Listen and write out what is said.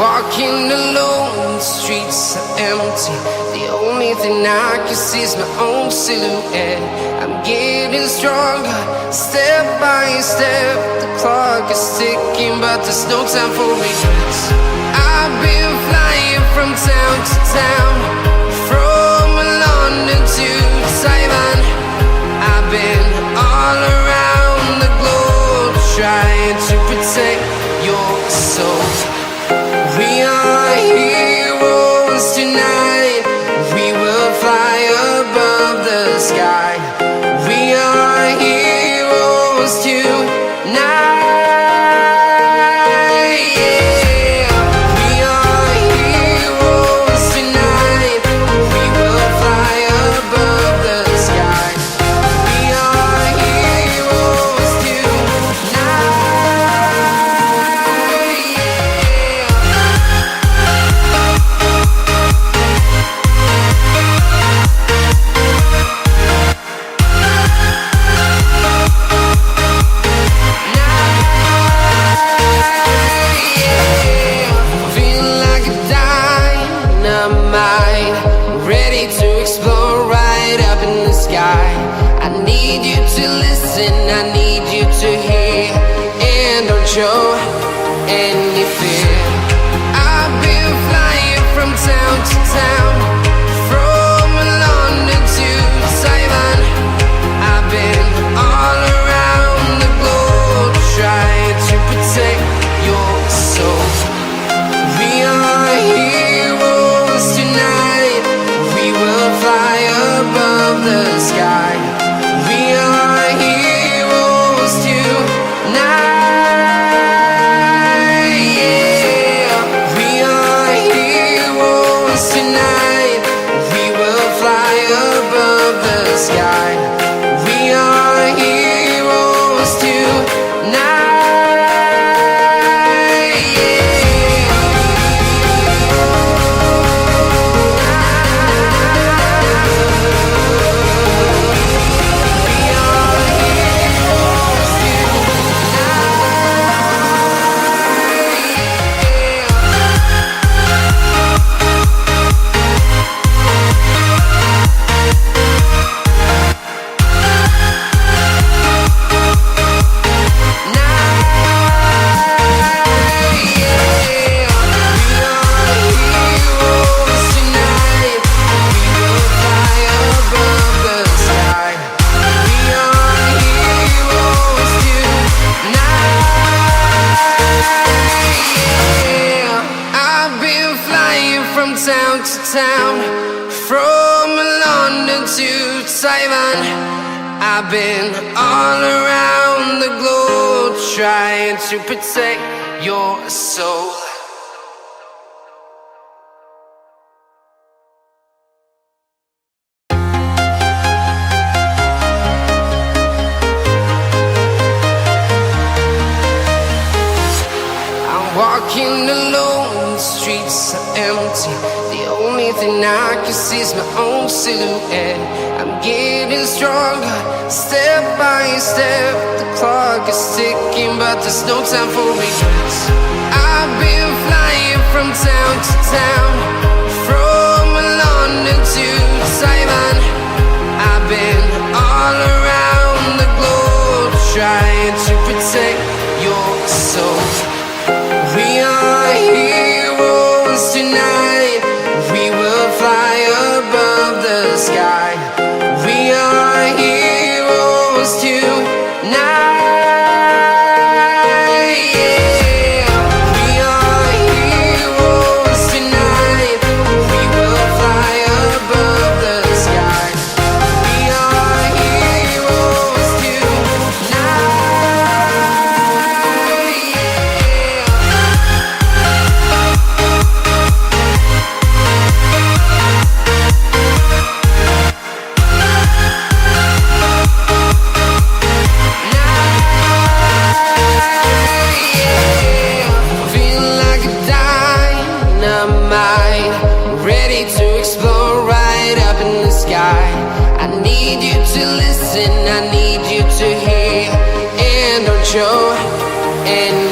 walking alone, the streets are empty. The only thing I can see is my own silhouette. I'm getting stronger, step by step. The clock is ticking, but there's no time for regrets. I've been flying from town to town, from London to Taiwan. I've been all around the globe, trying to protect your soul. We are heroes tonight. We will fly above the sky. We are heroes tonight. Yeah. We are heroes tonight. We will fly above the sky. We are heroes tonight. Feeling like a dynamite, ready to explode right up in the sky. I need you to listen, I need you to hear, and don't show any fear. I've been flying from town to town, from London to Taiwan. I've been all around the globe, trying to protect your soul. We are heroes tonight. We will fly above the sky. We are heroes tonight. Yeah. We are heroes tonight. We will fly above the sky. We are heroes tonight. Town to town, from London to Taiwan. I've been all around the globe, trying to protect your soul. I'm walking alone, the streets are empty. The only thing I can see is my own silhouette. I'm getting stronger, step by step. The clock is ticking, but there's no time for regrets. I've been flying from town to town, from London to Taiwan. I've been all around the globe, trying to protect your soul. We are heroes tonight. We will fly above the sky. We are heroes tonight. Yeah. We are heroes tonight. We will fly above the sky. We are heroes tonight. listen, I need you to hear, and don't show any